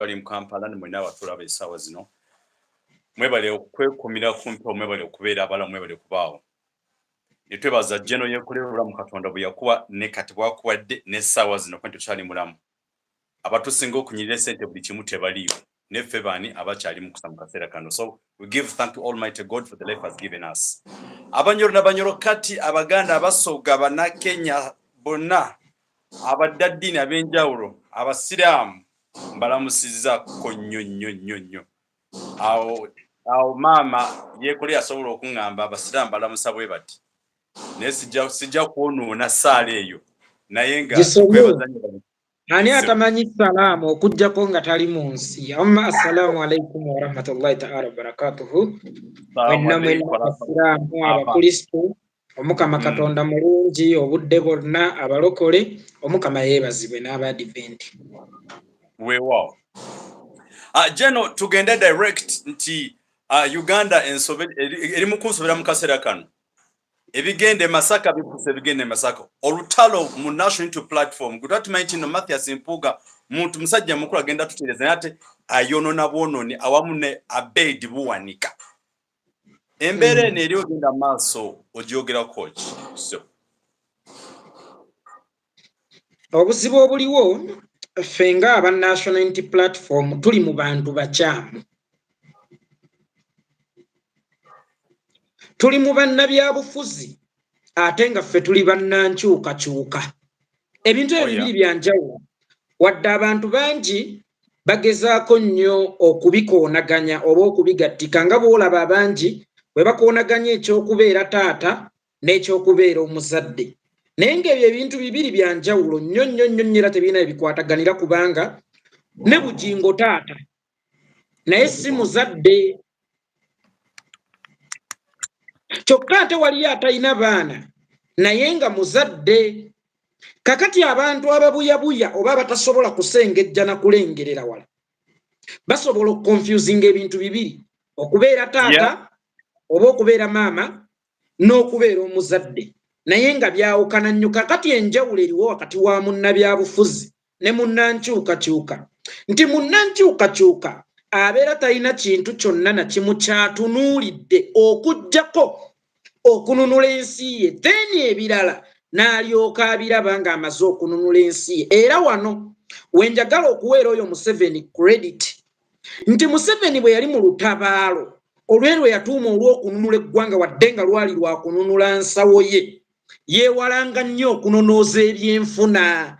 bali mu Kampala ne mwena abatulaba essaawa zino mwebale okwekumira kumpi mwebale okubeera abalamu mwebale kubaawo ne twebaza General yeekolera mu Katonda bwe yakuwa ne kati bwakuwadde n'essaawa zino kwenti tukyali mulamu abatusinga okunyirira ssente buli kimu tebaliyo neffe baani abakyali mu kusa mu kaseera kano. So we give thank to Almighty God for the life has given us. Abanyoro n'abanyoro kati abaganda abasoga bannakenya bonna abaddaddini ab'enjawulo abasiraamu mbalamusizzaako nnyo awo maama yeekolera asobola okuŋŋamba abasiraamu balamusa bwe bati naye sijja kwonoona ssaala eyo naye nga kwebazanyo ani atamanyi salaamu okujjako nga tali mu nsi. Assalamu alaikum wa rahmatullahi ta'ala wa barakatuhu. Mwenna abasiraamu abakristo omukama Katonda mulungi obudde bonna abalokole omukama yeebazibwe n'abadiventi. Weewaawo. Jeno tugende direct nti Uganda eri mu kunsobera mu kaseera kano ebigende Masaka bikuse bigende Masaka olutalo mu National Unity Platform gutatumanyi kino Mathias Mpuuga muntu musajja mukulu agenda tuteereza ate ayonona bwononi awamu ne Abed Bwanika embeera eno eri ogenda maaso ogyogerako ki? Obuzibu obuliwo ffe nga aba National Unity Platform tuli mu bantu bakyamu, tuli mu bannabyabufuzi ate nga ffe tuli bannankyukakyuka. Ebintu ebibiri byanjawulo wadde abantu bangi bagezaako nnyo okubikoonaganya oba okubigattika nga bw'olaba abangi bwe bakoonaganya ekyokubeera taata n'ekyokubeera omuzadde. Naye ng'ebyo ebintu bibiri byanjawulo nnyo era tebirina ebikwataganira kubanga ne bugingo taata naye si muzadde. Kyokka ate waliyo atalina baana naye nga muzadde. Kakati abantu ababuyabuya oba batasobola kusengejja na kulengerera wala basobola okukonfusinga ebintu bibiri, okubeera taata oba okubeera maama n'okubeera omuzadde, naye nga byawukana nnyo. Kakati enjawulo eriwo wakati wa munnabyabufuzi ne munnankyukakyuka nti munnankyukakyuka abeera talina kintu kyonna na kimu kyatunuulidde okuggyako okununula ensi ye, then ebirala n'alyoka abiraba ng'amaze okununula ensi ye. Era wano wenjagala okuweera oyo Museveni credit nti Museveni bwe yali mu lutabaalo olw'erwe yatuuma olw'okununula eggwanga wadde nga lwali lwa kununula nsawo ye, yeewalanga nnyo okunonooza ebyenfuna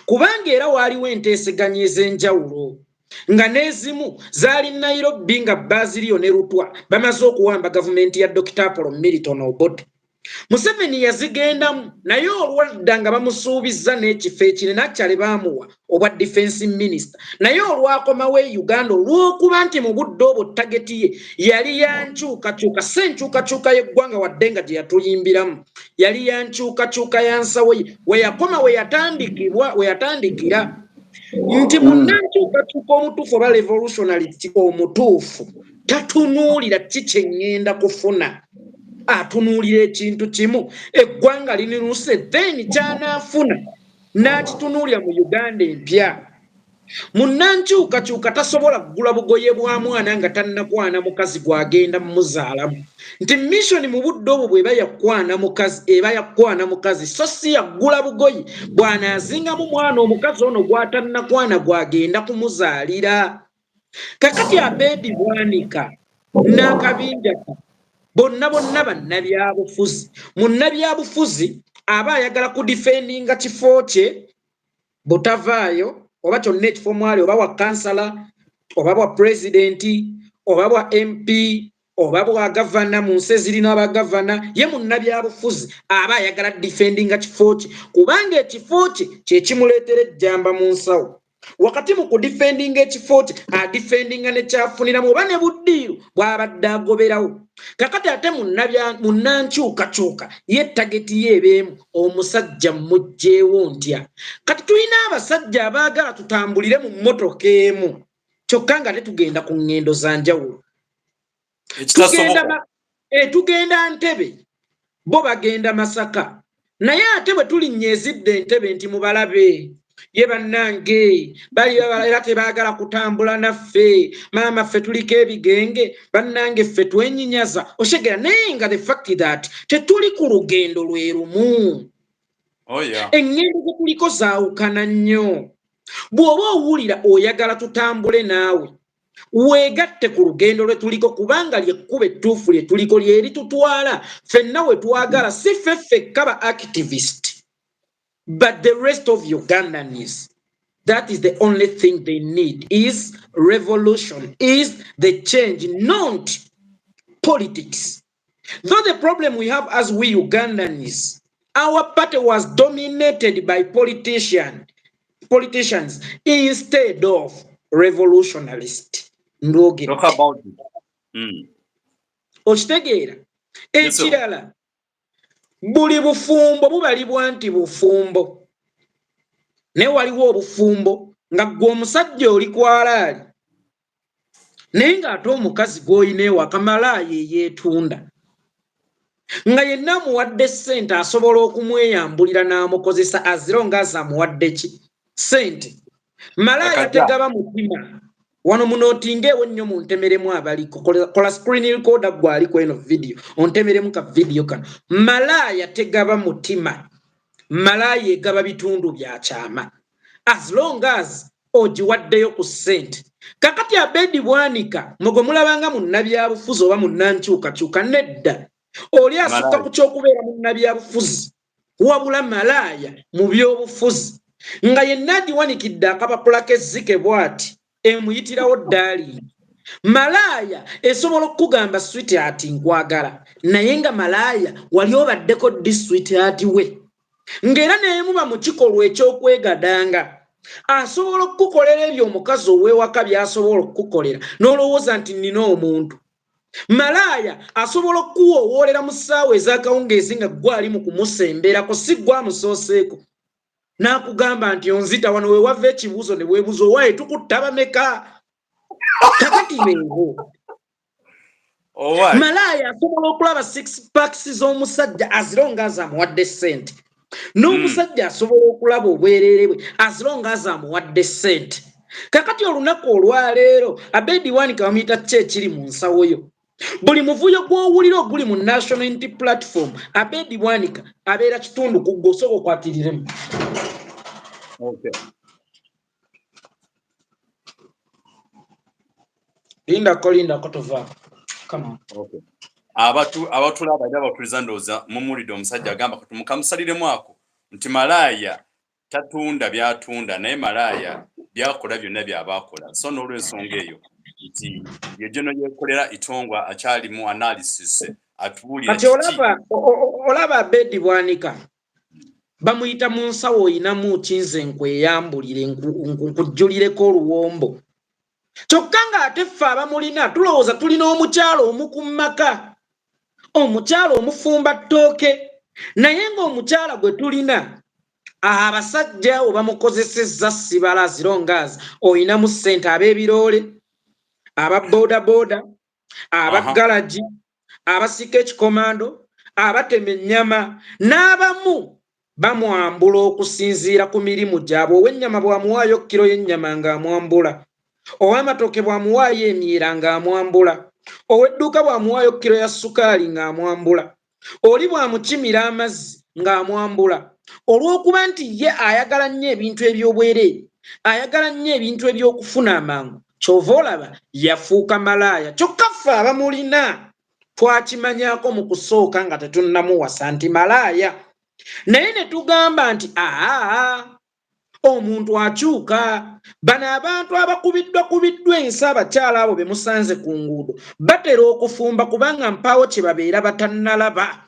kubanga era waaliwo enteeseganya ez'enjawulo nga n'ezimu zaali Nairobi nga Bazilio ne Rutwa bamaze okuwamba gavumenti ya Dr. Apollo Milton Obote. Museveni yazigendamu naye olwadda nga bamusuubiza n'ekifo ekinene akyale baamuwa obwa defense minister, naye olwakomawo e Uganda olw'okuba nti mu budde obwo tageti ye yali yankyukakyuka, si enkyukakyuka y'eggwanga wadde nga gye yatuyimbiramu, yali yankyukakyuka ya nsawo ye we yakoma we yatandikira nti munnankyukakyuka omutuufu oba revolutionalist omutuufu tatunuulira kiki ngenda kufuna, atunuulira ekintu kimu, eggwanga liniruse then kyanaafuna n'akitunuulira mu Uganda empya. Munnankyukakyuka tasobola kugula bugoye bwa mwana nga tannakwana mukazi gwagenda mumuzaalamu, nti mission mu budde obwo bw'eba yakwana mukazi eba yakwana mukazi so si yagula bugoye bw'anaazingamu mwana omukazi ono gw'atannakwana gwagenda kumuzaalira. Kakati Abed Bwanika n'akabinja bonna bannabyabufuzi. Munnabyabufuzi aba ayagala kudifendinga kifo kye butavaayo oba kyonna ekifo mwali oba wa kansala oba bwa pulezidenti oba bwa MP oba bwa gavana mu nsi ezirina abagavana, ye munnabyabufuzi aba ayagala difendinga kifo kye kubanga ekifo kye kye kimuleetera ejjamba mu nsawo. Wakati mu kudifendinga ekifo kye adifendinga ne kyafuniramu oba ne buddiiru bw'abadde agoberawo. Kakati ate munnankyukakyuka ye tageti yeebeemu omusajja mmuggyeewo ntya. Kati tulina abasajja abaagala tutambulire mu mmotoka emu kyokka nga tetugenda ku ngendo za njawulo. Tugenda Ntebe bo bagenda Masaka, naye ate bwe tulinnya ezidde Entebbe nti mubalabe ye bannange bali era tebaagala kutambula naffe maama ffe tuliko ebigenge bannange ffe twenyinyaza oshegera naye nga the fact that tetuli ku lugendo lwe lumu engendo ze tuliko zaawukana nnyo bw'oba owulira oyagala tutambule naawe weegatte ku lugendo lwe tuliko kubanga lyekkuba ettuufu lye tuliko lyeri tutwala ffenna we twagala si ffe ffekka ba activist but the rest of Ugandans, that is the only thing they need is revolution, is the change, not politics. Though the problem we have as we Ugandans, our party was dominated by politicians instead of revolutionalists. Talk about it. Okitegeera ekirala buli bufumbo bubalibwa nti bufumbo naye waliwo obufumbo nga gwe omusajja oli kwalaali naye ng'ate omukazi gw'olina ewaka Malaaya eyeetunda nga yenna amuwadde ssente asobola okumweyambulira n'amukozesa aziro ng'aza amuwadde ki ssente. Malaaya tegaba mutima wano munootingeewo nnyo muntemeremu abaliko kola screen recorder gwaliko eno video ontemeremu ka video kano. Malaaya tegaba mutima, Malaaya egaba bitundu bya kyama as long as ogiwaddeyo ku ssente. Kakati Abed Bwanika mugwe mulabanga munnabyabufuzi oba munnankyukakyuka nedda oli asukka ku ky'okubeera munnabyabufuzi wabula Malaaya mu by'obufuzi nga yenna agiwanikidde akapapula kezzike bw'ati emuyitirawo ddaali. Malaaya esobola okugamba sweetheart nkwagala naye nga Malaaya wali obaddeko di sweetheart we ng'era naye muba mu kikolwa eky'okwegadanga asobola okukukolera ebyo omukazi ow'ewaka by'asobola okukukolera n'olowooza nti nnina omuntu. Malaaya asobola okuwowoolera mu ssaawa ez'akawungeezi nga gwali mu kumusemberako si gwamusooseeko n'akugamba nti onzita wano we wava ekibuuzo ne weebuuza owaaye tukutta bameka kakati mengo. Malaaya asobola okulaba 6 packs z'omusajja azironga azamuwadde ssente n'omusajja asobola okulaba obwereere bwe azironga azamuwadde ssente. Kakati olunaku olwaleero Abed Bwanika bamuyita ki ekiri mu nsawo yo? Buli muvuyo gw'owulira oguli mu National Unity Platform Abed Bwanika abeera kitundu ku gwe osooka okwatiriremu. Linda kotova. Come on. Okay. Abatulaba ajja batuliza ndowooza mumulidde omusajja agamba kati mukamusaliremu ako nti Malaaya tatunda byatunda naye Malaaya byakola byonna byabaakola. So n'olw'ensonga eyo nti ye gyono yeekolera itongwa akyali mu analysis atubuulira kati olaba Abed Bwanika bamuyita mu nsawo oyinamu kinze nkweyambulire nkujjulireko oluwombo kyokka ng'ate ffe abamulina tulowooza tulina omukyalo omu ku maka omukyalo omufumba ttooke naye ng'omukyala gwe tulina abasajja oba mukozesezza sibala zirongazi oyinamu ssente ab'ebiroole aba boda aba galaji abasika ekikomando abatema ennyama n'abamu bamwambula okusinziira ku mirimu gyabwe. Ow'ennyama bw'amuwaayo kiro y'ennyama ng'amwambula, ow'amatooke bw'amuwaayo emyera ng'amwambula, ow'edduuka bw'amuwaayo kiro ya sukaali ng'amwambula, oli bw'amukimira amazzi ng'amwambula olw'okuba nti ye ayagala nnyo ebintu eby'obwereere, ayagala nnyo ebintu eby'okufuna amangu. Kyova olaba yafuuka Malaaya. Kyokka ffe abamulina twakimanyako mu kusooka nga tetunnamuwasa nti Malaaya, naye ne tugamba nti omuntu akyuka. Bano abantu abakubiddwa ensi abakyala abo be musanze ku nguudo batera okufumba kubanga mpaawo kye babeera batannalaba.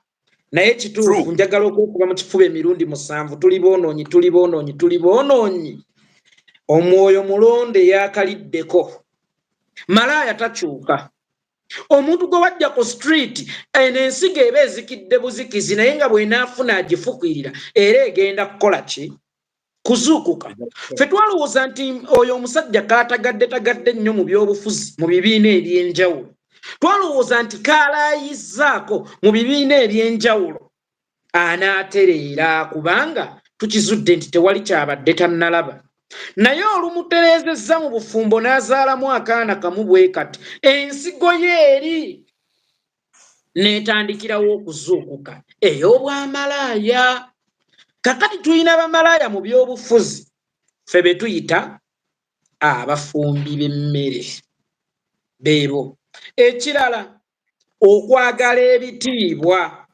Naye kituufu njagala okuba mu kifuba emirundi 7 tuli boonoonyi. Omwoyo mulonde yakaliddeko. Malaaya takyuka. Omuntu gwe wajja ku street ensigo eba ezikidde buzikizi naye nga bw'enaafuna agifukirira era egenda kukola ki? Kuzuukuka. Ffe twalowooza nti oyo omusajja kaatagadde nnyo mu by'obufuzi mu bibiina eby'enjawulo. Twalowooza nti kaalaayizaako mu bibiina eby'enjawulo anaatereera kubanga tukizudde nti tewali kyabadde tannalaba naye olumutereezezza mu bufumbo n'azaalamu akaana kamu bwe kati ensigo ye eri n'etandikirawo okuzuukuka ey'obwamalaaya. Kakati tulina bamalaaya mu by'obufuzi ffe be tuyita abafumbi b'emmere beebo. Ekirala okwagala ebitiibwa.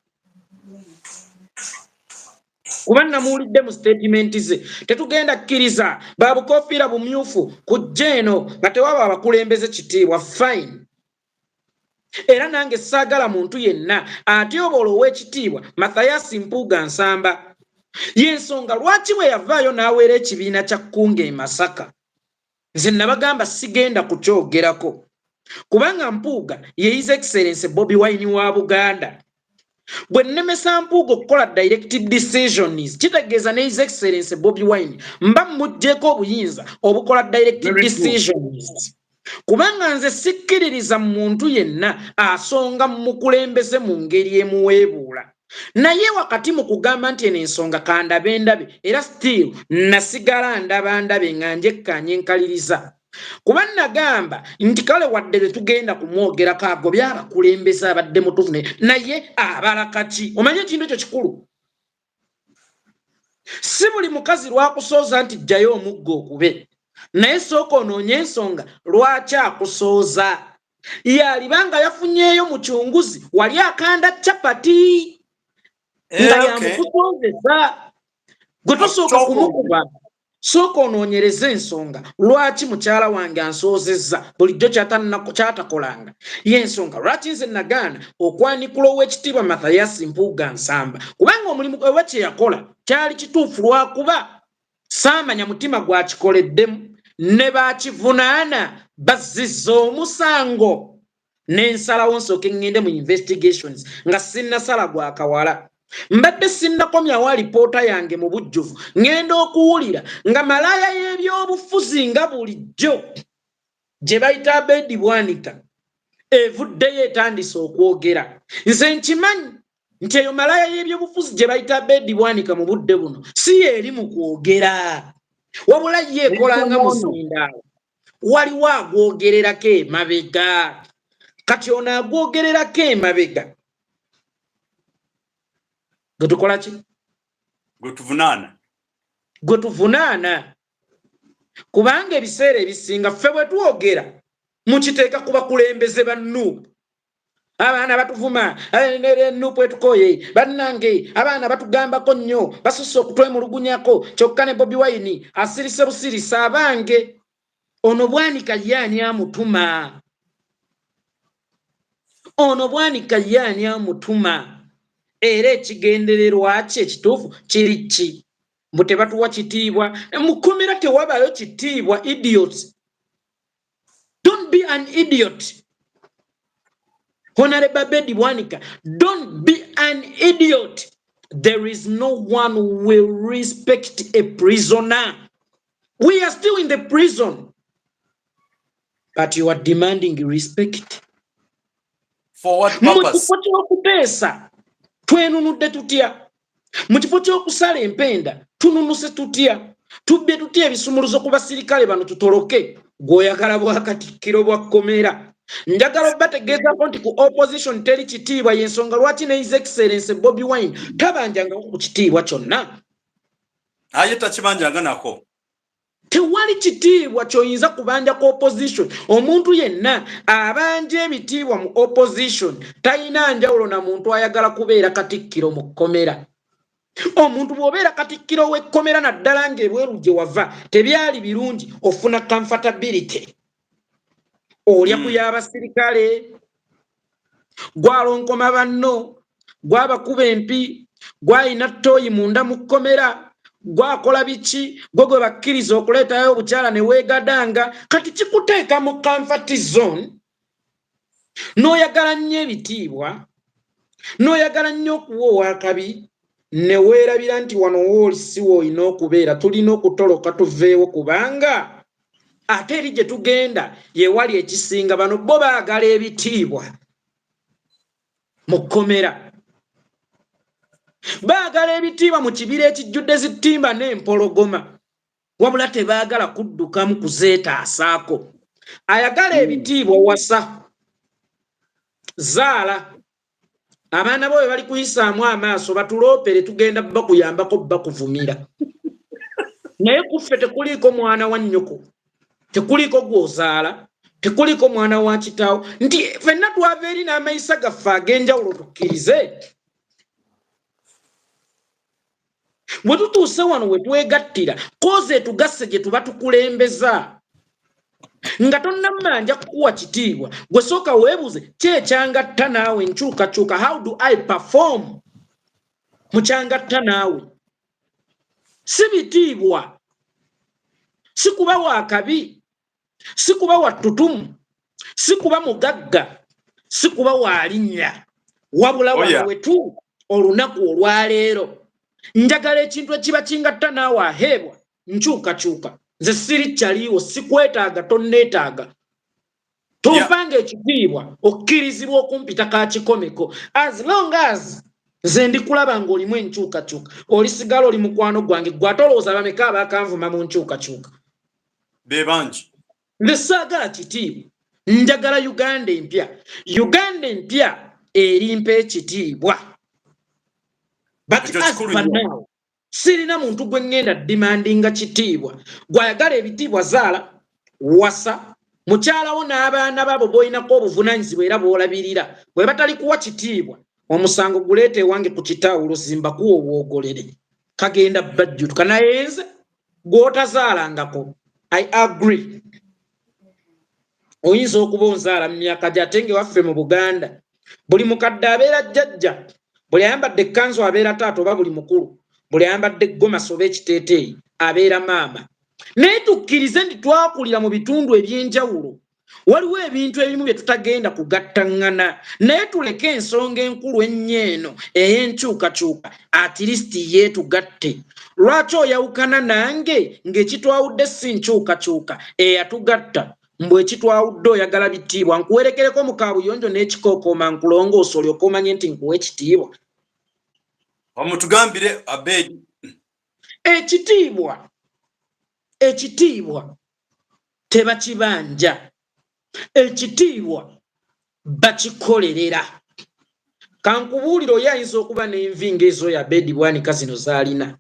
Kuba namuwulidde mu statement ze tetugenda kkiriza babukofiira bumyufu kujja eno nga tewaba abakulembeze kitiibwa fine. Era nange saagala muntu yenna atyobola ow'ekitiibwa Mathayasi Mpuuga Nsamba. Y'ensonga lwaki bwe yavaayo n'aweera ekibiina kya Kkunga e Masaka nze nabagamba sigenda kukyogerako kubanga Mpuuga ye His Excellency Bobi Wine wa Buganda. Bwe nnemesa Mpuuga okukola directed decisions kitegeeza ne His Excellency Bobi Wine mba mmuggyeko obuyinza obukola directed decisions. Kubanga nze sikkiririza muntu yenna asonga mukulembeze mu ngeri emuweebuula. Naye wakati mu kugamba nti eno ensonga kandabe ndabe era still nasigala ndabe nga njekkaanye nkaliriza. Kuba nagamba nti kale wadde tetugenda kumwogerako agobye abakulembeze abadde mutuufu naye abalakaki. Omanye ekintu ekyo kikulu. Si buli mukazi lwakusooza nti jjayo omuggo okube. Naye sooka onoonye ensonga lwaki akusooza. Yalibanga yafunyeeyo mu kyunguzi wali akanda capati nga yamukusoozesa. Gwe tosooka kumukuba. Sooka onoonyereza ensonga lwaki mukyala wange ansoozezza bulijjo kyatakolanga. Y'ensonga lwaki nze nagaana okwanikula ow'ekitiibwa Mathayasi Mpuuga Nsamba kubanga omulimu gwe kye yakola kyali kituufu lwakuba saamanya mutima gwakikoleddemu ne baakivunaana bazzizza omusango n'ensalawo nsooke ngende mu investigations nga sinnasala gwa kawala. Mbadde sinnakomyawo alipoota yange mu bujjuvu ngenda okuwulira nga Malaaya y'ebyobufuzi nga bulijjo gye bayita Abed Bwanika evuddeyo etandise okwogera. Nze nkimanyi nti eyo Malaaya y'ebyobufuzi gye bayita Abed Bwanika mu budde buno si yeeri mu kwogera wabula ye ekolanga muzindaalo. Waliwo agwogererako emabega. Kati ono agwogererako emabega gwe tukola ki? Gwe tuvunaana. Kubanga ebiseera ebisinga ffe bwe twogera mukiteeka ku bakulembeze ba Nuupu. Abaana batuvuma Nuupu etukoye bannange abaana batugambako nnyo basusse okutwemulugunyako kyokka ne Bobi Wine asirise busirisa abange. Ono Bwanika y'ani amutuma? Ono Bwanika y'ani amutuma? Era ekigendererwa kye ekituufu kiri ki? Mbu tebatuwa kitiibwa. Mukomera tewabaayo kitiibwa. Idiots. Don't be an idiot. Honorable Abed Bwanika, don't be an idiot. There is no one who will respect a prisoner. We are still in the prison. But you are demanding respect. For what purpose? Twenunudde tutya. Mu kifo ky'okusala empenda tununuse tutya. Tubbe tutya ebisumuluzo ku basirikale bano tutoloke. Gw'oyagala bwakatikkiro bwa Kkomera. Njagala bategeezako nti ku opposition teri kitiibwa y'ensonga lwaki ne His Excellency Bobi Wine tabanjanga ku kitiibwa kyonna. Aye takibanjanga nako. Tewali kitiibwa ky'oyinza kubanja ku opposition. Omuntu yenna abanja ebitiibwa mu opposition talina njawulo na muntu ayagala kubeera katikkiro mu Kkomera. Omuntu bw'obeera katikkiro w'Ekkomera naddala ng'ebweru gye wava tebyali birungi ofuna comfortability. Olya ku y'abasirikale gwalonkoma banno gwabakuba empi gwayina ttooyi munda mu Kkomera gwakola biki gwe bakkiriza okuleetayo obukyala ne weegadanga kati kikuteeka mu comfort zone. N'oyagala nnyo ebitiibwa n'oyagala nnyo okuwa owakabi ne weerabira nti wano woolisi woolina okubeera tulina okutoloka tuveewo kubanga ate eri gye tugenda ye wali ekisinga bano bo baagala ebitiibwa mu Kkomera. baagala ebitiibwa mu kibira ekijjudde zitimba n'empologoma wabula tebaagala kuddukamu kuzeetaasaako. Ayagala ebitiibwa wasa zaala abaana bo bwe bali kuyisaamu amaaso batuloopere tugenda bakuyambako bakuvumira. Naye kuffe tekuliiko mwana wa nnyoko, tekuliiko gw'ozaala, tekuliiko mwana wa kitaawo, nti ffenna twava eri n'amayisa gaffe ag'enjawulo tukkirize. Bwe tutuuse wano we twegattira koze etugasse gye tuba tukulembeza nga tonnamanja kukuwa kitiibwa gwe sooka weebuze kyekyangatta naawe nkyukakyuka. How do I perform mu kyangatta naawe? Si bitiibwa, si kuba wa kabi, si kuba wa ttutumu, si kuba mugagga, si kuba wa linnya, wabula wano wetu olunaku olwaleero njagala ekintu ekiba kingatta naawe aheebwa nkyukakyuka. Nze siri kyaliiwo, sikwetaaga, tonneetaaga. Tompanga ekitiibwa okkirizibwa okumpita ka kikomeko. As long as nze ndikulaba ng'olimu enkyukakyuka, olisigala oli mukwano gwange, gwe ate olowooza bameka abaakanvuma mu nkyukakyuka? Be bangi. Nze saagala kitiibwa, njagala Uganda empya. Uganda empya erimpa ekitiibwa. But as for now, sirina muntu gwe ngenda demandinga kitiibwa. Gwayagala ebitiibwa zaala wasa mukyalawo n'abaana babo boyinako obuvunaanyizibwa era bw'olabirira. Bwe batali kuwa kitiibwa omusango guleeta ewange ku kitawulo zimba kuwa obwogolere kagenda bajjutuka. Naye nze gw'otazaalangako, I agree. Oyinza okuba onzaala mu myaka gy'ate ng'ewaffe mu Buganda buli mukadde abeera jjajja, buli ayambadde ekkanzu abeera taata oba buli mukulu, buli ayambadde gomasi oba ekiteeteeyi abeera maama. Naye tukkirize nti twakulira mu bitundu eby'enjawulo, waliwo ebintu ebimu bye tutagenda kugattaŋŋana. Naye tuleke ensonga enkulu ennyo eno ey'enkyukakyuka at least yeetugatte. Lwaki oyawukana nange ng'ekitwawudde si nkyukakyuka eyatugatta? Mbwe ekitwawudde oyagala bitiibwa. Nkuwerekereko mu kaabuyonjo n'ekikookooma nkulongoosa olyoke omanye nti nkuwa ekitiibwa. Omutugambire Abed. Ekitiibwa tebakibanja, ekitiibwa bakikolerera. Kankubuulira oyo ayinza okuba n'envi ng'ezo ya Abed Bwanika zino z'alina.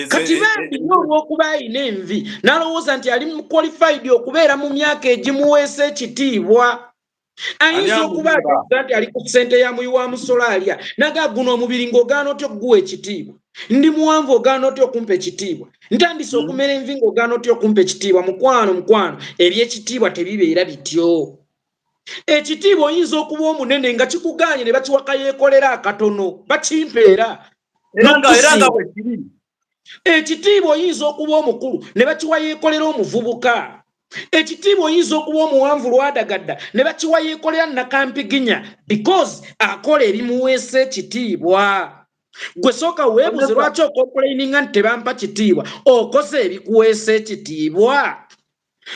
Kati bambi olw'okuba alina envi n'alowooza nti ali mu qualified okubeera mu myaka egimuweesa ekitiibwa. Ayinza okuba nti ali ku ssente ya muyi wa Musolaalya naga guno omubiri ng'ogaana otya okuguwa ekitiibwa. Ndi muwanvu ogaana otya okumpa ekitiibwa. Ntandise okumera envi ng'ogaana otya okumpa ekitiibwa. Mukwano eby'ekitiibwa tebibeera bityo. Ekitiibwa oyinza okuba omunene nga kikugaanye ne bakiwaka yeekolera akatono bakimpeera. Ekitiibwa oyinza okuba omukulu ne bakiwa yeekolera omuvubuka. Ekitiibwa oyinza okuba omuwanvu lwadagadda ne bakiwa yeekolera nakampiginya because akola ebimuweesa ekitiibwa. Gwe sooka weebuze lwaki okomplaininga nti tebampa kitiibwa. Okoze ebikuweesa ekitiibwa.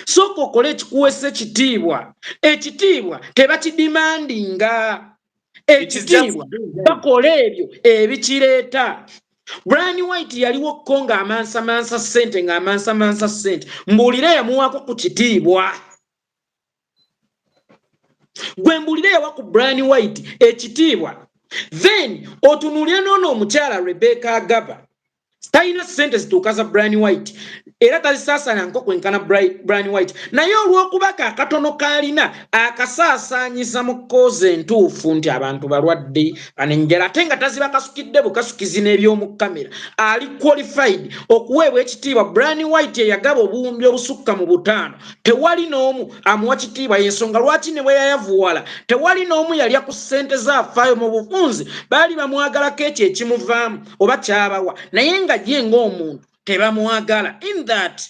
Sooka okole ekikuweesa ekitiibwa. Ekitiibwa tebakidimandinga. Ekitiibwa bakola ebyo ebikireeta. Brian White yaliwo ko ng'amansamansa ssente ng'amansamansa ssente. Mbuulire yamuwaako ku kitiibwa. Gwe mbuulire yawa ku Brian White ekitiibwa. Then otunuulire n'ono omukyala Rebecca Agaba. Talina ssente zituuka za Brian White era tazisaasanya nko kwenkana Brian White. Naye olw'okuba akatono k'alina akasaasaanyisa mu kkoozi entuufu nti abantu balwadde banenjala ate nga taziba kasukidde bukasukizi n'ebyomu kamera. Ali qualified okuweebwa ekitiibwa. Brian White yagaba obuwumbi obusukka mu 5. Tewali n'omu amuwa kitiibwa. Y'ensonga lwaki ne bwe yayavuwala tewali n'omu yalya ku ssente zaafaayo mu bufunzi. Baali bamwagalako ekyo ekimuvaamu oba kyabawa. Naye nga ye ng'omuntu tebamwagala. In that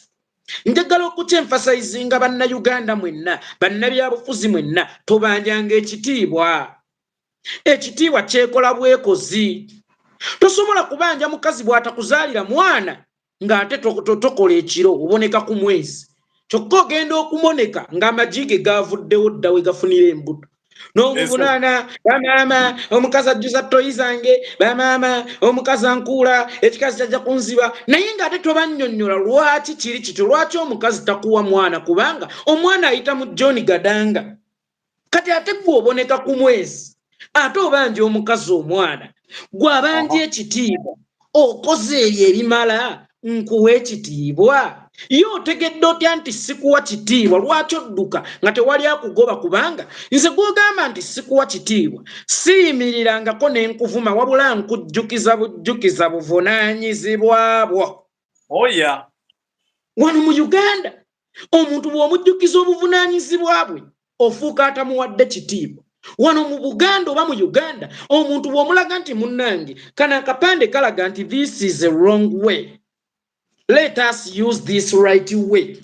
njagala okukyemfasayizinga bannayuganda mwenna, bannabyabufuzi mwenna, tubanjanga ekitiibwa. Ekitiibwa kyekola bwekozi. Tosobola kubanja mukazi bw'atakuzaalira mwana ng'ate tokola ekiro oboneka ku mwezi. Kyokka ogenda okumoneka ng'amagi ge gaavuddewo dda we gafunira embuto. n'obuvunana bamaama omukazi ajjuza ttoyi zange bamaama omukazi ankuula ekikazi kyajja kunziba naye ng'ate tobannyonnyola lwaki kiri kityo lwaki omukazi takuwa mwana kubanga omwana ayita mu John Gadanga kati ate gwe oboneka ku mwezi ate obanja omukazi omwana gwe abanja ekitiibwa okoze ebyo ebimala nkuwa ekitiibwa ye otegedde otya nti sikuwa kitiibwa lwaki odduka nga tewali akugoba kubanga nze gwogamba nti sikuwa kitiibwa siyimirirangako n'enkuvuma wabula nkujjukiza bujjukiza buvunaanyizibwa bwo oya wano mu Uganda omuntu bw'omujjukiza obuvunaanyizibwa bwe ofuuka atamuwadde kitiibwa wano mu Buganda oba mu Uganda omuntu bw'omulaga nti munnange kana akapande kalaga nti this is a wrong way. Let us use this right way.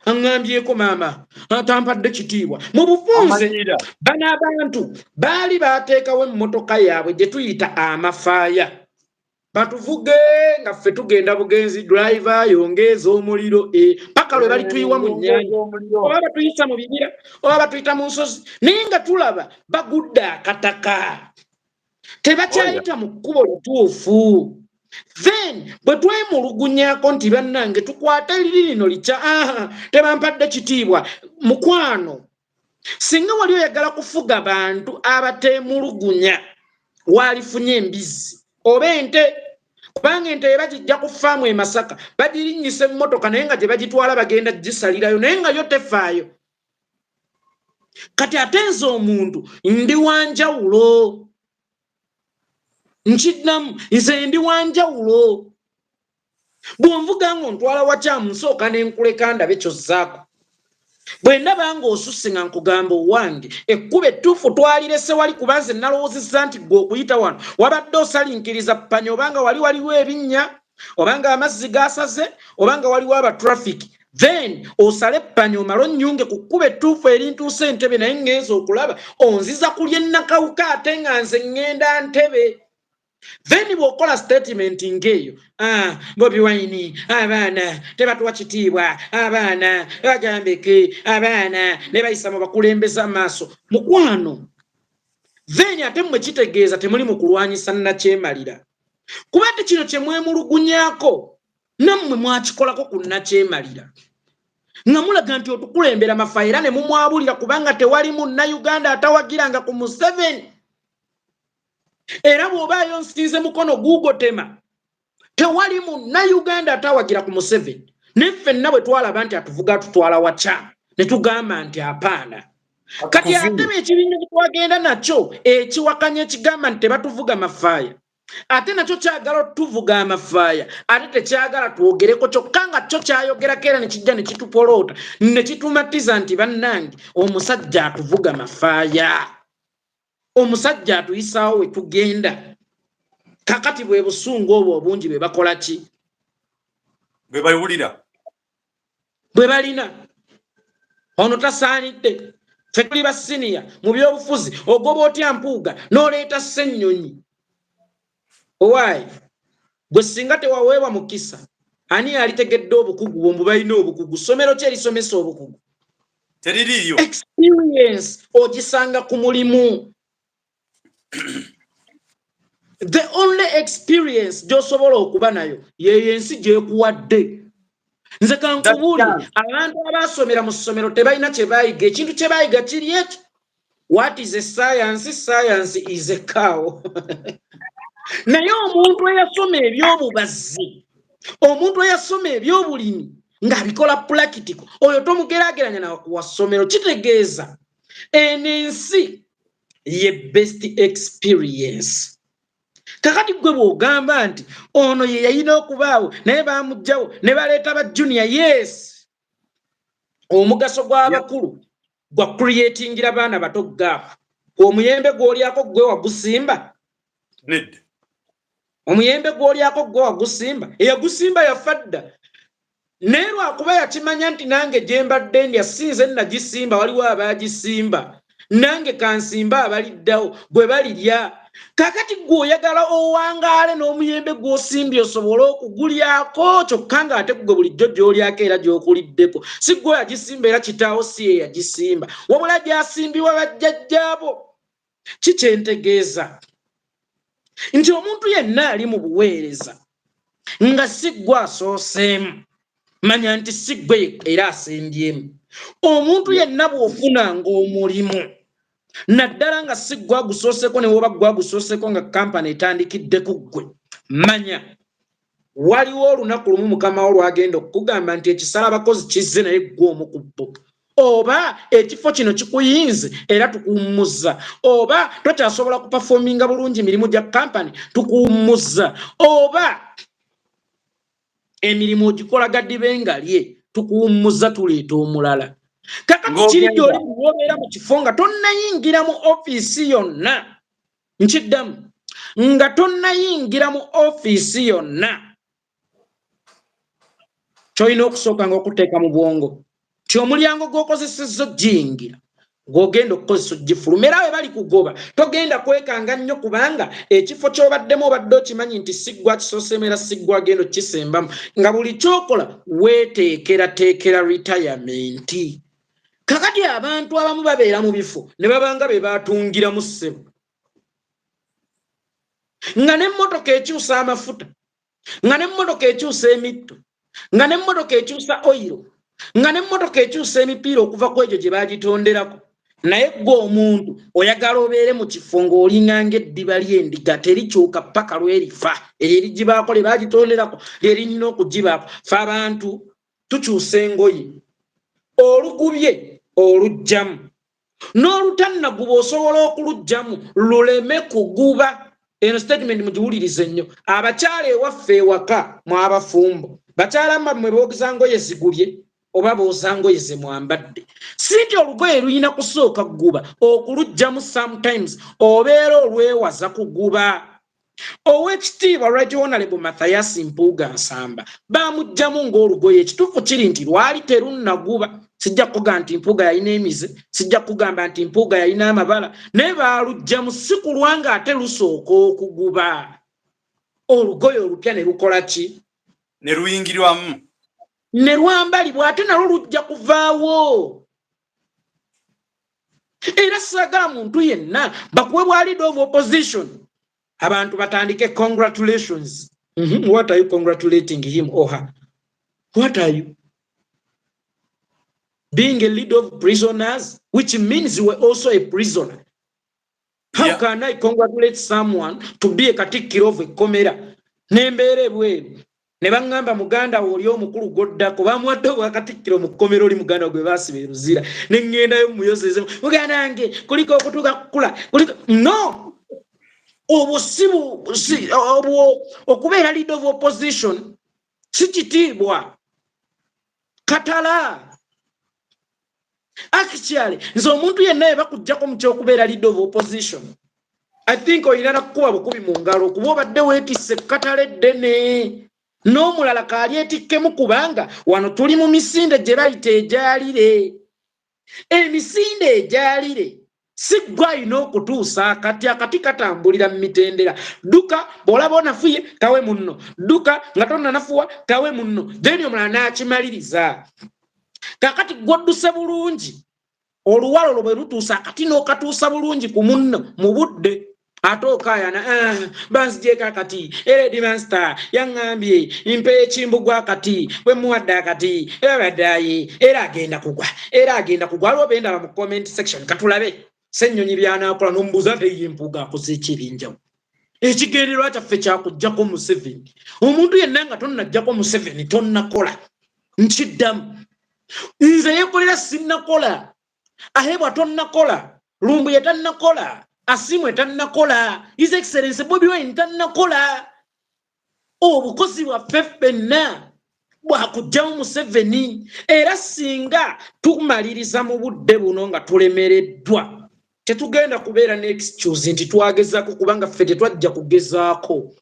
Angambyeko maama atampadde kitiibwa mu bufunze bano abantu baali baateekawo emmotoka yaabwe gye tuyita amafaaya batuvuge nga ffe tugenda bugenzi driver yongeeza omuliro paka lwe bali tuyiwa mu nnyanja oba batuyisa mu bibira oba batuyita mu nsozi naye nga tulaba bagudde akataka tebakyayita mu kkubo lutuufu. Then bwe twemulugunyako nti bannange tukwata eriri lino likya tebampadde kitiibwa mukwano singa wali oyagala kufuga bantu abateemulugunya waalifunye embizi oba ente kubanga ente bagijja ku faamu e Masaka bagirinnyisa emmotoka naye nga gye bagitwala bagenda gisalirayo naye nga yo tefaayo kati ate nze omuntu ndi wanjawulo nkiddamu nze ndi wanjawulo bw'onvuga nga ontwala wakyamu nsooka n'enkuleka ndabe kyozzaako bwe ndaba nga osusse nga nkugamba owange ekkuba ettuufu twalirese wali kuba nze nalowoozezza nti gwe okuyita wano wabadde osalinkiriza ppanya obanga waliwo ebinnya obanga amazzi gasaze obanga waliwo abatrafiki then osale ppanya omala onnyunge ku kkuba ettuufu erintuusa Entebbe naye ngenza okulaba onziza kulya ennakawuka ate nga nze ŋŋenda Ntebbe. Then bw'okola statement ng'eyo Bobi Wine abaana tebatuwa kitiibwa abaana bagambeke abaana ne bayisa mu bakulembeza maaso mukwano then ate mmwe kitegeeza temuli mu kulwanyisa nnakyemalira kuba ate kino kye mwemulugunyako nammwe mwakikolako ku nnakyemalira nga mulaga nti otukulembera mafaira ne mumwabulira kubanga tewali munnayuganda atawagiranga ku Museveni. Era bw'obaayo nsinze mukono guugotema tewali munnayuganda atawagira ku Museveni neffe nna bwe twalaba nti atuvuga tutwala waca ne tugamba nti apaana kati ate ekibiina kye twagenda nakyo ekiwakanya ekigamba nti tebatuvuga mafaaya ate nakyo kyagala otuvuga amafaaya ate tekyagala twogereko kyokka nga kyo kyayogerako era ne kijja ne kitupoloota ne kitumatiza nti bannange omusajja atuvuga mafaaya omusajja atuyisaawo we tugenda kakati bwe busungu obwo obungi bwe bakola ki bwe bayawulira bwe balina ono tasaanidde ffe tuli ba siniya mu byobufuzi ogoba otya mpuuga n'oleeta ssennyonyi owaayi gwe singa tewaweebwa mukisa ani alitegedde obukugu bwombu balina obukugu ssomero ki erisomesa obukugu teririiyo experience ogisanga ku mulimu. The only experience gy'osobola okuba nayo yeyo ensi gyekuwadde. Nze kankubuulire abantu abaasomera mu ssomero tebalina kye baayiga ekintu kye baayiga kiri ekyo. What is a science? Science is a cow. Naye omuntu eyasoma ebyobubazi omuntu eyasoma ebyobulimi ng'abikola practical oyo tomugeraageranya nawe kuwa ssomero kitegeeza ensi ye best experience. Kakati gwe bw'ogamba nti ono ye yalina okubaawo naye baamugjawo ne baleeta ba junior. Yes, omugaso gw'abakulu gwa creatingira baana bato gaafu. Omuyembe gw'olyako gwe wagusimba nedda omuyembe gw'olyako gwe wagusimba eyagusimba yafa dda naye lwakuba yakimanya nti nange gye mbadde ndya sinze nagisimba waliwo abaagisimba nange kansimba abaliddawo gwe balirya kakati gwe oyagala owangaale n'omuyembe gw'osimbye osobole okugulyako kyokka ng'ate gwe bulijjo gy'olyako era gy'okuliddeko si gwe yagisimba era kitaawo si ye yagisimba wabula gyasimbibwa bajjajjaabo kikyentegeeza nti omuntu yenna ali mu buweereza nga si gwe asooseemu manya nti si gwe era asembyemu omuntu yenna bw'ofunanga omulimu naddala nga si gwe agusooseko ne woba gwe agusooseko nga kampani etandikidde ku ggwe manya waliwo olunaku lumu mukama wo lwagenda okukugamba nti ekisala abakozi kizze naye gwe omu ku bo oba ekifo kino kikuyinze era tukuwummuza oba tokyasobola kupafominga bulungi mirimu gya kampani tukuwummuza oba emirimu ogikola gaddibe ngalye tukuwummuza tuleeta omulala kakati kiridde oli bwobeera mu kifo nga tonnayingira mu ofiisi yonna nkiddamu nga tonnayingira mu ofiisi yonna kyolina okusooka nga okuteeka mu bwongo ti omulyango gw'okozesezza ogiyingira gw'ogenda okukozesa ogifuluma era we bali kugoba togenda kwekanga nnyo kubanga ekifo ky'obaddemu obadde okimanyi nti siggwa kisooseemu era siggwa agenda okisembamu nga buli kyokola weeteekerateekera ritayamenti kakati abantu abamu babeera mu bifo ne babanga be baatungiramu ssebo nga n'emmotoka ekyusa amafuta nga n'emmotoka ekyusa emitto nga n'emmotoka ekyusa oyiro nga n'emmotoka ekyusa emipiira okuva ku egyo gye baagitonderako naye gwe omuntu oyagala obeere mu kifo ng'olinganga eddiba ly'endiga terikyuka paka lwerifa eryo erigibaako lye baagitonderako lyerinyina okugibaako fe abantu tukyusa engoye olugubye olugjamu n'olutannaguba osobola okulugjamu luleme kuguba eno statement mugiwulirize nnyo abakyala ewaffe ewaka mwabafumbo bakyala mmwe boogeza ngoye zigubye oba booza ngoye ze mwambadde si nti olugoye luyina kusooka kuguba okulugjamu sometimes obeera olwewaza kuguba ow'ekitiibwa right honorable Mathias Mpuuga Nsamba baamugjamu ng'olugoye ekituufu kiri nti lwali terunnaguba sijja kugamba nti Mpuuga yalina emize sijja kugamba nti Mpuuga yalina amabala naye baalugjamu si kulwa ng'ate lusooka okuguba olugoye olupya ne lukola ki ne luyingirwamu ne lwambalibwa ate nalwo lujja kuvaawo era sagala muntu yenna bakuwe bwa leader of opposition abantu batandike congratulations what are you congratulating him or her what are you being a leader of prisoners which means you were also a prisoner how can I congratulate someone to be a katikkiro of a komera nembeere bweru ne bangamba muganda oli omukulu goddako bamuwadde obwakatikkiro mu kkomero oli muganda gwe baasiba eruzira ne ŋŋendayo muyozeze muganda wange kuliko okutuuka kukula kuliko no obwo obwo okubeera leader of opposition si kitiibwa katala actually nze omuntu yenna ye bakuggyako mu ky'okubeera leader of opposition I think oyina nakukuba bukubi mu ngalo kuba obadde weetisse katala eddene n'omulala kaali etikkemu kubanga wano tuli mu misinde gye bayita ejaalire emisinde ejaalire si gwe alina okutuusa akati katambulira mu mitendera dduka bw'olaba onafuye kawe munno dduka nga tonnanafuwa kawe munno then omulala n'akimaliriza kakati gw'odduse bulungi oluwalo olwo bwe lutuusa akati n'okatuusa bulungi ku munno mu budde ate okaayana banzigyeko akati era edimansta yaŋŋambye mpe ekimbugwa akati bwe muwadde akati era baddaye era agenda kugwa aliwo bendaba mu comment section katulabe ssennyonyi by'anaakola n'omubuuza ate ye Mpuuga akoze ekibinjawo ekigendererwa kyaffe kyakuggyako Museveni omuntu yenna nga tonnaggyako Museveni tonnakola nkiddamu nze yekolera sinnakola ahebwa tonnakola lumbuye tannakola asimwe tannakola his excellency Bobi Wine tannakola obukozi bwaffe ffenna bwakugyamu Museveni era singa tumaliriza mu budde buno nga tulemereddwa tetugenda kubeera ne excuse nti twagezaako kubanga ffe tetwajja kugezaako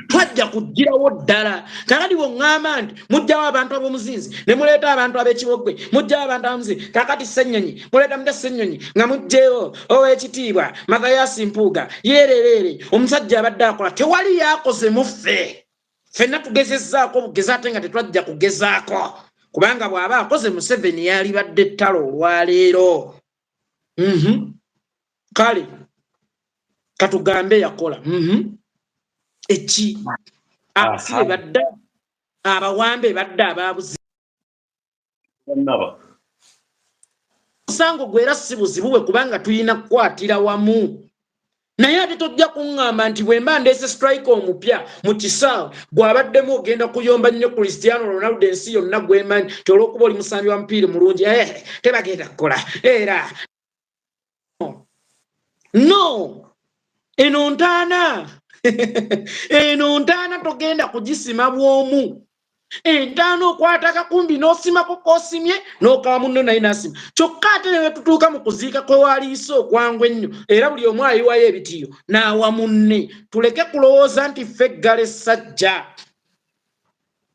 twajja kugirawo ddala kakati bw'oŋŋamba nti mujjawo abantu ab'omuzinzi ne muleeta abantu ab'ekibogwe mujjawo abantu ab'omuzinzi kakati Ssennyonyi muleeta mudde Ssennyonyi nga mujjeewo ow'ekitiibwa Mathias Mpuuga yeerereere omusajja abadde akola tewali yakoze muffe ffenna tugezezzaako bugezi ate nga tetwajja kugezaako kubanga bw'aba akoze Museveni yalibadde ettalo olwaleero kale katugambe yakola eki abasibe badda abawambe badda ababuzi musango gwera si buzibu bwe kubanga tuyina kukwatira wamu naye ate tojja kuŋŋamba nti bwe mba ndeese strike omupya mu kisaawe gw'abaddemu ogenda kuyomba nnyo Cristiano Ronaldo ensi yonna gwemanyi ti olw'okuba oli musambi wa mupiira mulungi tebagenda kukola era no eno ntaana eno ntaana togenda kugisima bwomu entaana okwata akakumbi n'osimako k'osimye n'okawa munno naye n'asima kyokka ate ne tutuuka mu kuziika kwe waliisa okwangu ennyo era buli omu ayiwayo ebitiyo n'awa munne tuleke kulowooza nti ffe eggala essajja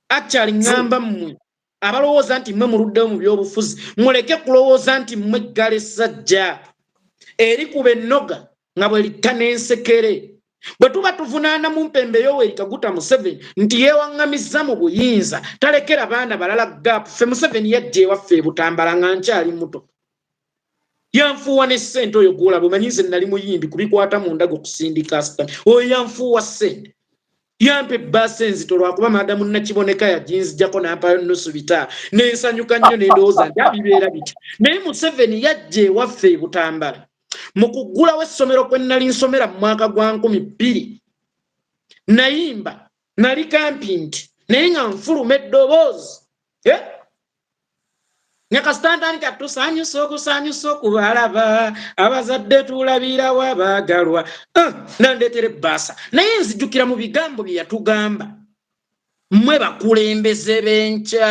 akyali ŋŋamba mmwe abalowooza nti mmwe muluddewo mu byobufuzi muleke kulowooza nti mmwe eggala essajja erikuba ennoga nga bwe litta n'ensekere bwe tuba tuvunaana mu mpembe Yoweri Kaguta Museveni nti yeewaŋŋamizza mu buyinza talekera baana balala gaapu ffe Museveni yajja ewaffe e Butambala nga nkyali muto yanfuuwa ne Ssente oyo gwolaba omanyi nze nali muyimbi kubikwata mu ndago kusindika asitani oyo yanfuuwa Ssente yampa ebbaasa enzito lwakuba Madamu Nakiboneka yaginzijjako n'ampayo nnusu bita n'ensanyuka nnyo n'endowooza nti abibeera bitya naye Museveni yajja ewaffe e Butambala mu kuggulawo essomero kwe nnali nsomera mu mwaka gwa 2000 nayimba nali kampi nti naye nga nfuluma eddoboozi nyakasitantandika tusanyusa okubalaba abazadde tulabirawo abaagalwa nandeetera ebbaasa naye nzijjukira mu bigambo bye yatugamba mmwe bakulembeze b'enkya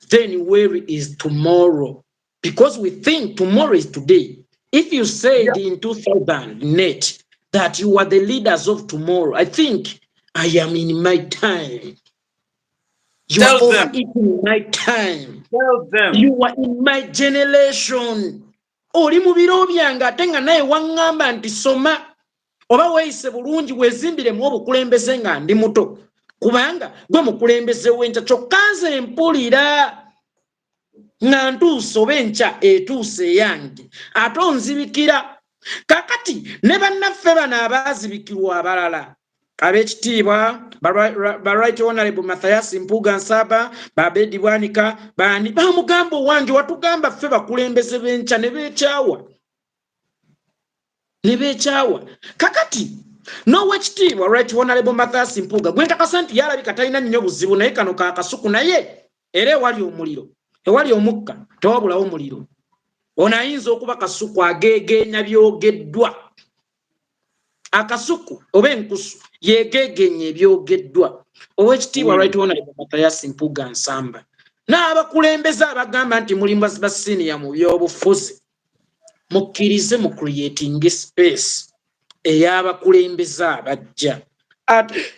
then where is tomorrow because we think tomorrow is today. If you said in 2000 net that you are the leaders of tomorrow, I think I am in my time. You are overeating my time. Tell them. You are in my generation. Oli mu biro byange ate nga naye waŋŋamba nti soma oba weeyise bulungi weezimbiremu obukulembeze nga ndi muto kubanga gwe mukulembeze w'enkya kyokka nze mpulira nga ntuuse oba enkya etuuse eyange ate onzibikira kakati ne bannaffe bano abaazibikirwa abalala ab'ekitiibwa ba Right Honorable Mathias Mpuuga Nsaba ba Abed Bwanika bani bamugamba owange watugamba ffe bakulembeze b'enkya ne beekyawa kakati n'owekitiibwa Right Honorable Mathias Mpuuga gwe nkakasa nti yalabika talina nnyo buzibu naye kano kaakasuku naye era ewali omuliro ewali omukka tewabulawo muliro ono ayinza okuba kasuku ageegeenya byogeddwa akasuku oba enkusu yeegeegenya ebyogeddwa owekitiibwa Right Honorable Mathias Mpuuga Nsamba n'abakulembeze abagamba nti muli basiniya mu byobufuzi mukkirize mu creating space ey'abakulembeze abajja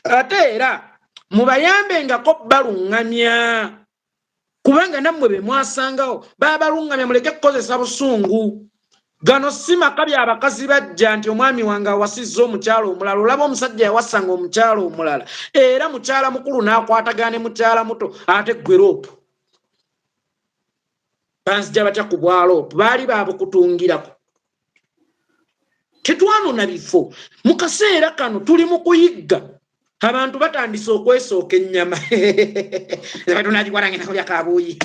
ate era mubayambengako baluŋŋamya kubanga nammwe be mwasangawo baabalungamya muleke kukozesa busungu gano si maka by'abakazi bajja nti omwami wange awasizza omukyala omulala olaba omusajja yawasanga omukyala omulala era mukyala mukulu n'akwatagana ne mukyala muto ate ggwe loopu banzija batya ku bwa loopu baali baabukutungirako tetwanona bifo mu kaseera kano tuli mu kuyigga abantu batandise okwesooka ennyama tunagikwatangena kulya kabuuyi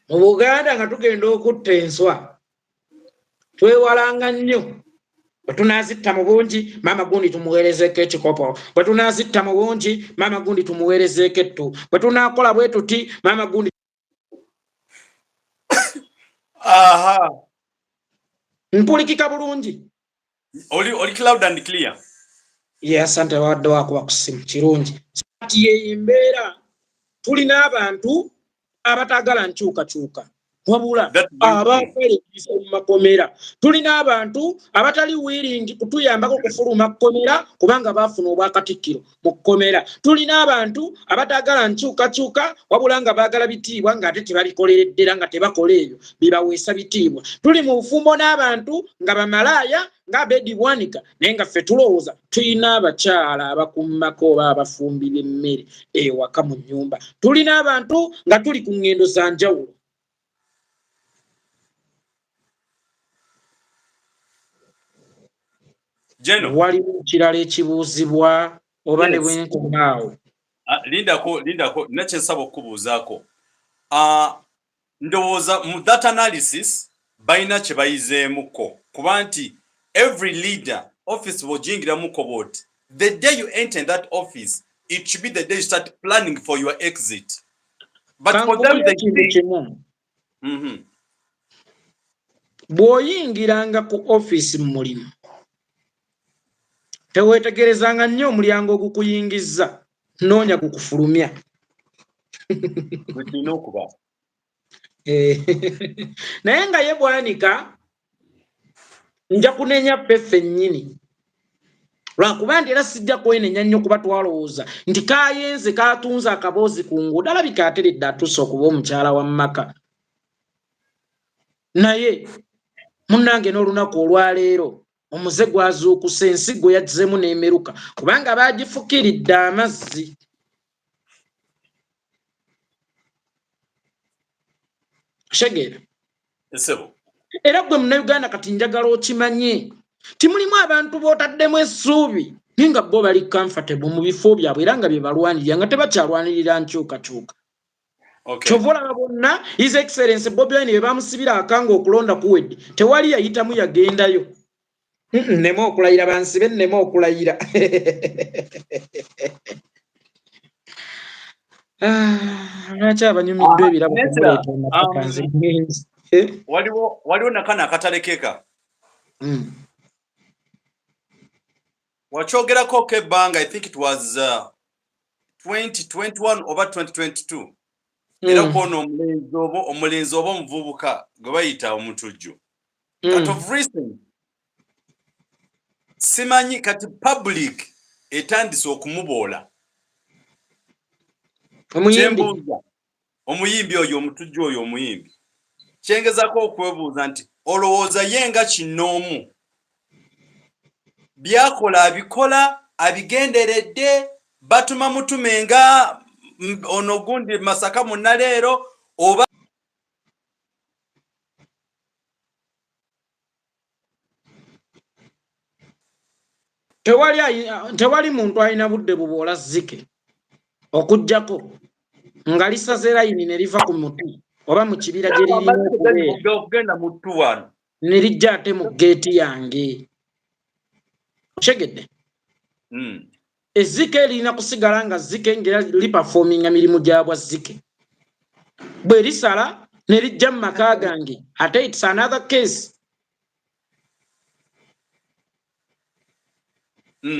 mu Buganda nga tugenda okutta enswa twewalanga nnyo bwe tunaazitta mu bungi maama gundi tumuweerezeeko ekikopo bwe tunaazitta mu bungi maama gundi tumuweerezeeko ettu bwe tunaakola bwe tuti maama gundi aha mpulikika bulungi oli cloud and clear. Asante wadde wakuba ku ssimu kirungi ati yeyo embeera tulina abantu abatagala nkyukakyuka wabula abakwelekisa mu makomera tulina abantu abatali willing kutuyambako kufuluma komera kubanga bafuna obwakatikkiro mu komera tulina abantu abatagala nkyukakyuka wabula nga baagala bitiibwa ng'ate tebabikolereddera nga tebakola ebyo bibaweesa bitiibwa tuli mu bufumbo n'abantu nga bamalaaya nga Abed Bwanika naye nga ffe tulowooza tulina abakyala abakummako oba abafumbi b'emmere ewaka mu nnyumba tulina abantu nga tuli ku ngendo za njawulo. Waliwo kirala ekibuuzibwa oba ne bwenkomaawo. Lindako nakyensaba okubuuzaako. Ndowooza mu that analysis balina kye bayizeemuko kuba nti every leader office bw'ogiyingiramuko bw'oti the day you enter that office it should be the day you start planning for your exit. But for them they think bw'oyingiranga ku office mu mulimu teweetegerezanga nnyo omulyango ogukuyingizza noonya gukufulumya. Naye nga ye Bwanika nja kunenya ffeffe nnyini lwakuba nti era sijja kwenenya nnyo kuba twalowooza nti kaayenze kaatunze akaboozi ku nguudo alabika ateredde atuuse okuba omukyala wa mmaka naye munnange n'olunaku olwaleero omuze gwazuukuse ensigo yazzemu n'emeruka kubanga baagifukiridde amazzi. Shegeera era gwe munnayuganda kati njagala okimanye timulimu abantu b'otaddemu essuubi naye nga bo bali comfortable mu bifo byabwe era nga bye balwanirira nga tebakyalwanirira nkyukakyuka. Kyova olaba bonna His Excellency Bobi Wine bwe bamusibira akanga okulonda kuwedde tewali yayitamu yagendayo. Nneme okulayira bansibe nneme okulayira. Lwaki abanyumiddwa ebirabo kumuleeta amapaka nze ngenzi. Waliwo nakana akatalekeka. Wacyogerako kebbanga I think it was 2021 over 2022. Era kono omulenzi oba omuvubuka gwe bayita omutujju. Kat of recent simanyi kati public etandise okumuboola. Omuyimbi oyo omutujju oyo omuyimbi. Kyengezako okwebuuza nti olowooza yenga kinoomu byakola abikola abigenderedde batuma mutumenga ono gundi Masaka munnaleero oba tewali muntu alina budde buboola Zike okujjako nga lisaze layini ne liva ku muti oba mu kibira gye lirina okugenda mu ttu wano ne lijja ate mu geeti yange. Okyegedde Zike lirina kusigala nga Zike ngera liperforminga mirimu gyabwa Zike bwe lisala ne lijja mu maka gange ate it's another case.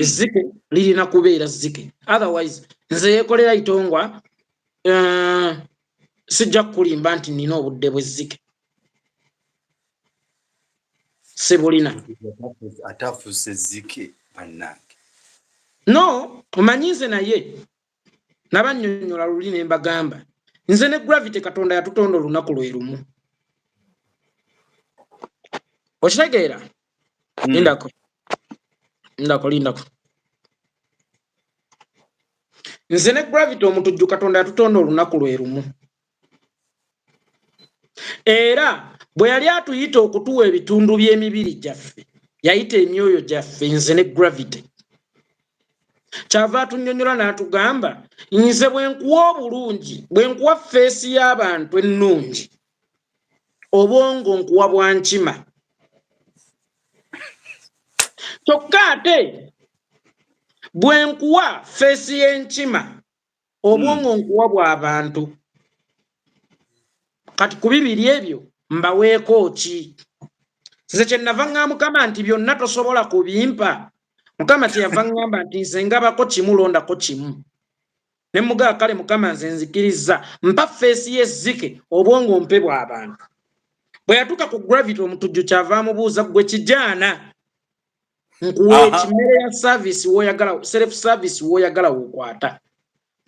Zike lirina kubeera Zike otherwise nze yeekolera itongwa sijja kulimba nti nina obudde bwe Zike sebulina atafuse Zike bannange. No omanyi nze naye nabannyonnyola luli ne mbagamba nze ne Gravity Katonda yatutonda olunaku lwe lumu. Okitegeera? Lindako nze ne Gravity omutujju Katonda yatutonda olunaku lwe lumu era bwe yali atuyita okutuwa ebitundu by'emibiri gyaffe yayita emyoyo gyaffe nze ne Gravity kyava atunnyonnyola n'atugamba nze bwe nkuwa obulungi bwe nkuwa feesi y'abantu ennungi obwongo nkuwa bwankima kyokka ate bwe nkuwa feesi y'enkima obwongo nkuwa bw'abantu. Kati ku bibiri ebyo mbaweeko ki? Nze kye nnava ŋŋamba Mukama nti byonna tosobola kubimpa. Mukama kyeyava ŋŋamba nti nze ngabako kimu londako kimu. Ne mugaa kale Mukama nze nzikiriza mpa feesi y'Zike obwongo mpe bw'abantu. bwe yatuuka ku gravity omutujju kyava mubuuza gwe kijana nkuwe ekimere ya service woyagala self service woyagala wokwata.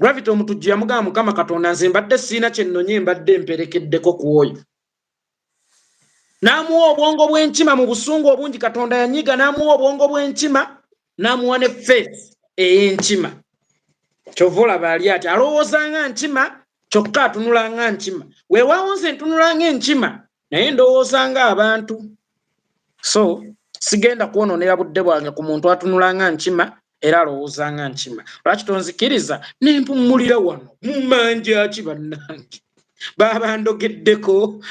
Gravity omutujju yamugamba Mukama Katonda nze mbadde siina kye nnonye mbadde mperekeddeko ku oyo. N'amuwa obwongo bw'enkima mu busungu obungi Katonda yanyiga n'amuwa obwongo bw'enkima n'amuwa ne faith ey'enkima. Kyova olaba ali ati alowooza nga nkima kyokka atunula nga nkima. Weewaawo nze ntunula ng'enkima naye ndowooza nga abantu. So sigenda kwonoonera budde bwange ku muntu atunula nga nkima era alowooza nga nkima. Lwaki tonzikiriza ne mpummulira wano mu manja ki bannange baba ndogeddeko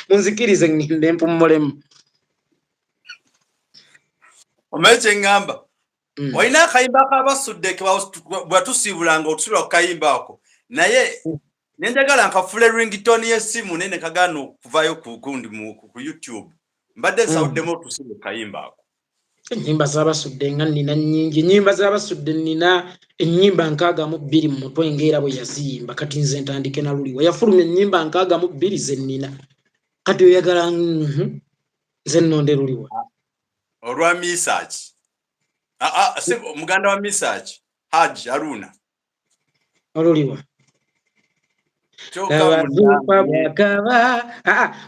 munzikirize ngende mpummulemu. Omeche ngamba Waina kayimba kabasudde bwatusiibulanga otusula kayimba ako naye nenjagala nkafule ringtone y'essimu nene kagano kuvayo ku YouTube mbadde nsawuddemu otusibe kayimba ako. Ennyimba z'abasudde nga nina nnyingi. Ennyimba z'abasudde nina ennyimba 62 mu mutwe ng'era bwe yaziyimba kati nze ntandike na Luliwa yafulumya ennyimba 62 ze nnina kati oyagala nze nnonde Luliwa olwa research. Muganda wa research Haj Haruna Luliwa Abazupa bwakaba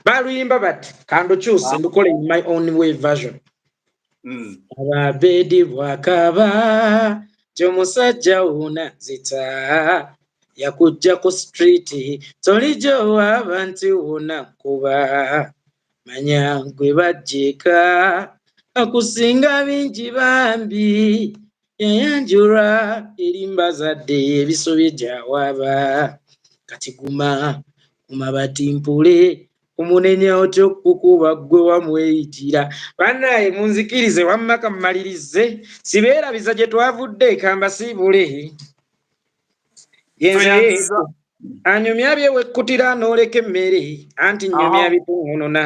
baluyimba bati kando kyuse ndukole in my own way version. Abed Bwakaba Jomusajja una zita yakujja ku street tolijo abantu una kuba manya gwe bajjeka akusinga bingi bambi yayanjura erimba zadde ebisobye jawaba kati kuma batimpule umunenya otyo kukuba gwe wamweyitira. Bannaye munzikirize wamma kammalirize sibeera biza gye twavudde kamba siibule yenze anyumya bye wekkutira n'oleka emmere anti nnyumya bituŋŋonona.